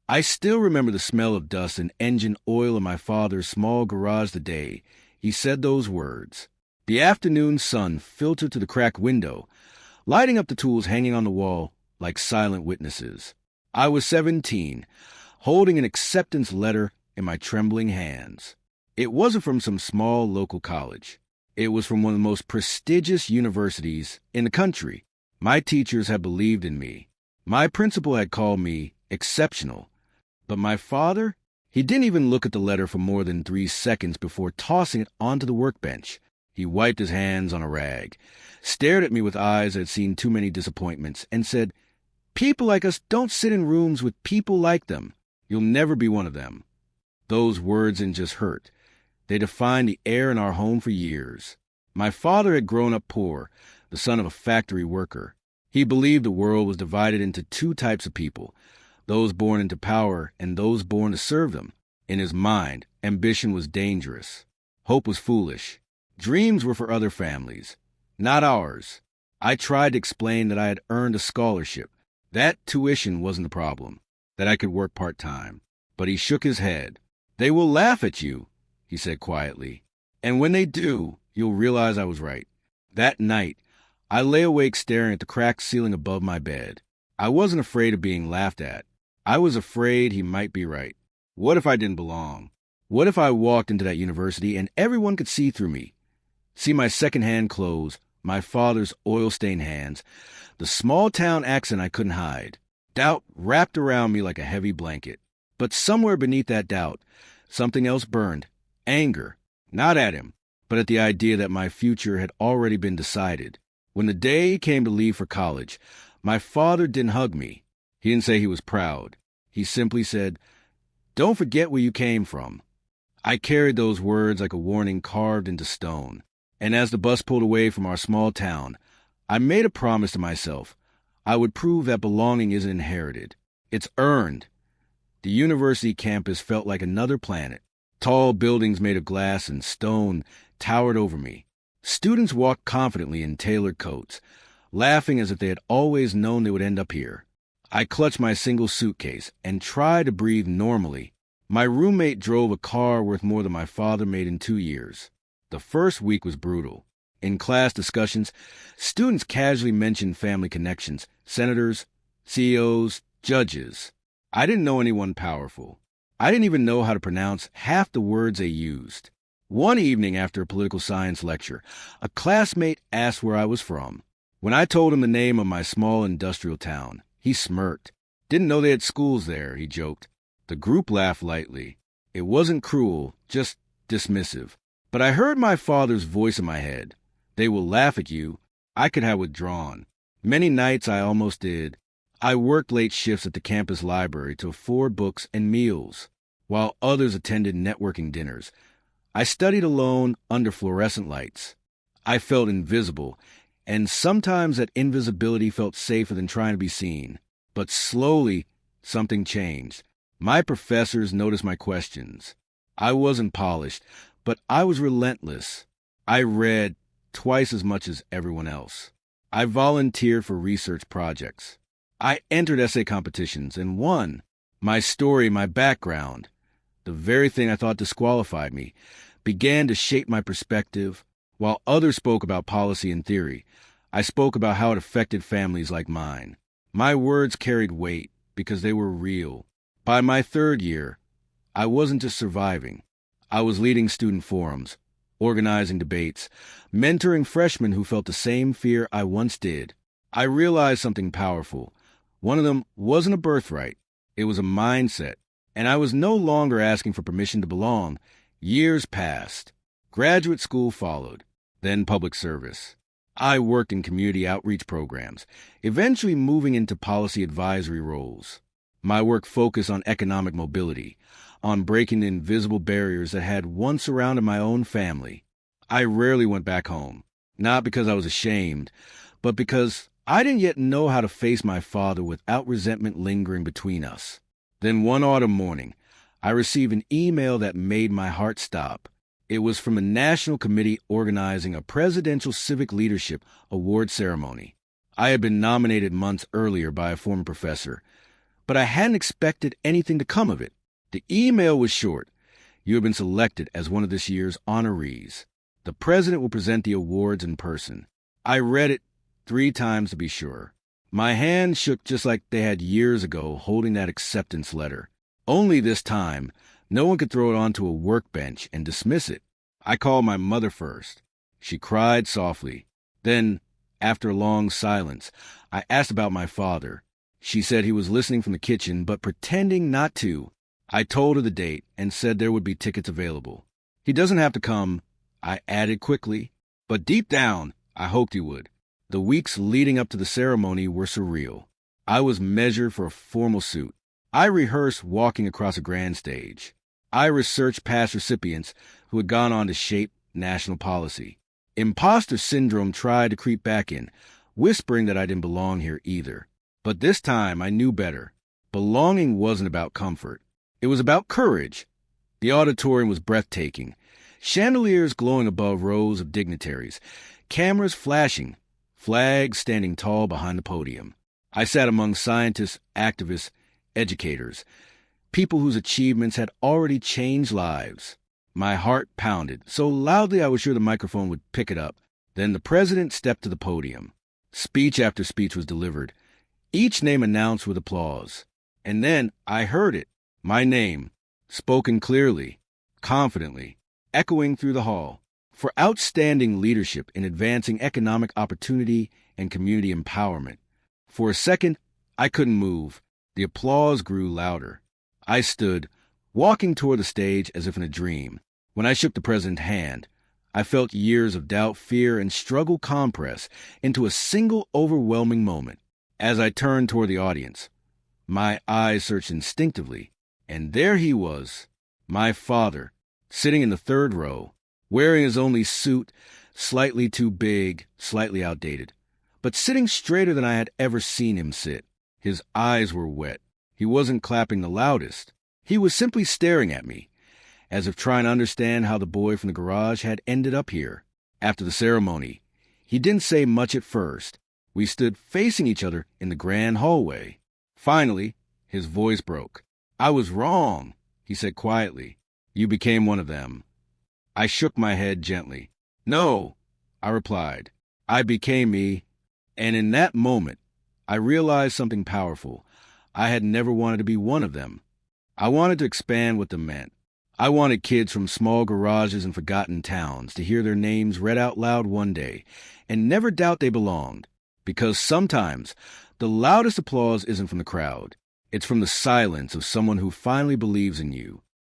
I still remember the smell of dust and engine oil in my father's small garage the day he said those words. The afternoon sun filtered through the cracked window, lighting up the tools hanging on the wall like silent witnesses. I was 17, holding an acceptance letter in my trembling hands. It wasn't from some small local college. It was from one of the most prestigious universities in the country. My teachers had believed in me. My principal had called me exceptional. But my father, he didn't even look at the letter for more than 3 seconds before tossing it onto the workbench. He wiped his hands on a rag, stared at me with eyes that had seen too many disappointments, and said, "People like us don't sit in rooms with people like them. You'll never be one of them." Those words didn't just hurt. They defined the air in our home for years. My father had grown up poor, the son of a factory worker. He believed the world was divided into 2 types of people, those born into power and those born to serve them. In his mind, ambition was dangerous. Hope was foolish. Dreams were for other families, not ours. I tried to explain that I had earned a scholarship. That tuition wasn't the problem, that I could work part-time. But he shook his head. "They will laugh at you," he said quietly. "And when they do, you'll realize I was right." That night, I lay awake staring at the cracked ceiling above my bed. I wasn't afraid of being laughed at. I was afraid he might be right. What if I didn't belong? What if I walked into that university and everyone could see through me? See my second-hand clothes, my father's oil-stained hands, the small-town accent I couldn't hide. Doubt wrapped around me like a heavy blanket. But somewhere beneath that doubt, something else burned. Anger. Not at him, but at the idea that my future had already been decided. When the day came to leave for college, my father didn't hug me. He didn't say he was proud. He simply said, "Don't forget where you came from." I carried those words like a warning carved into stone. And as the bus pulled away from our small town, I made a promise to myself. I would prove that belonging isn't inherited. It's earned. The university campus felt like another planet. Tall buildings made of glass and stone towered over me. Students walked confidently in tailored coats, laughing as if they had always known they would end up here. I clutched my single suitcase and tried to breathe normally. My roommate drove a car worth more than my father made in 2 years. The first week was brutal. In class discussions, students casually mentioned family connections, senators, CEOs, judges. I didn't know anyone powerful. I didn't even know how to pronounce half the words they used. One evening after a political science lecture, a classmate asked where I was from. When I told him the name of my small industrial town, he smirked. "Didn't know they had schools there," he joked. The group laughed lightly. It wasn't cruel, just dismissive. But I heard my father's voice in my head. "They will laugh at you." I could have withdrawn. Many nights I almost did. I worked late shifts at the campus library to afford books and meals, while others attended networking dinners. I studied alone under fluorescent lights. I felt invisible, and sometimes that invisibility felt safer than trying to be seen. But slowly, something changed. My professors noticed my questions. I wasn't polished, but I was relentless. I read twice as much as everyone else. I volunteered for research projects. I entered essay competitions and won. My story, my background, the very thing I thought disqualified me, began to shape my perspective. While others spoke about policy and theory, I spoke about how it affected families like mine. My words carried weight because they were real. By my 3rd year, I wasn't just surviving. I was leading student forums, organizing debates, mentoring freshmen who felt the same fear I once did. I realized something powerful. One of them wasn't a birthright. It was a mindset. And I was no longer asking for permission to belong. Years passed. Graduate school followed, then public service. I worked in community outreach programs, eventually moving into policy advisory roles. My work focused on economic mobility, on breaking the invisible barriers that had once surrounded my own family. I rarely went back home, not because I was ashamed, but because I didn't yet know how to face my father without resentment lingering between us. Then one autumn morning, I received an email that made my heart stop. It was from a national committee organizing a Presidential Civic Leadership Award ceremony. I had been nominated months earlier by a former professor. but I hadn't expected anything to come of it. The email was short. You have been selected as one of this year's honorees. The president will present the awards in person. I read it 3 times to be sure. My hands shook just like they had years ago holding that acceptance letter. Only this time, no one could throw it onto a workbench and dismiss it. I called my mother first. She cried softly. Then, after a long silence, I asked about my father. She said he was listening from the kitchen, but pretending not to. I told her the date and said there would be tickets available. He doesn't have to come, I added quickly, but deep down, I hoped he would. The weeks leading up to the ceremony were surreal. I was measured for a formal suit. I rehearsed walking across a grand stage. I researched past recipients who had gone on to shape national policy. Imposter syndrome tried to creep back in, whispering that I didn't belong here either. But this time I knew better. Belonging wasn't about comfort. It was about courage. The auditorium was breathtaking. Chandeliers glowing above rows of dignitaries. Cameras flashing. Flags standing tall behind the podium. I sat among scientists, activists, educators, people whose achievements had already changed lives. My heart pounded so loudly I was sure the microphone would pick it up. Then the president stepped to the podium. Speech after speech was delivered, each name announced with applause. And then I heard it, my name, spoken clearly, confidently, echoing through the hall, for outstanding leadership in advancing economic opportunity and community empowerment. For a second, I couldn't move. The applause grew louder. I stood, walking toward the stage as if in a dream. When I shook the president's hand, I felt years of doubt, fear, and struggle compress into a single overwhelming moment. As I turned toward the audience, my eyes searched instinctively, and there he was, my father, sitting in the 3rd row, wearing his only suit, slightly too big, slightly outdated, but sitting straighter than I had ever seen him sit. His eyes were wet. He wasn't clapping the loudest. He was simply staring at me, as if trying to understand how the boy from the garage had ended up here. After the ceremony, he didn't say much at first. We stood facing each other in the grand hallway. Finally, his voice broke. "I was wrong," he said quietly. "You became one of them." I shook my head gently. "No," I replied. "I became me." And in that moment, I realized something powerful. I had never wanted to be one of them. I wanted to expand what they meant. I wanted kids from small garages and forgotten towns to hear their names read out loud one day and never doubt they belonged. Because sometimes the loudest applause isn't from the crowd. It's from the silence of someone who finally believes in you.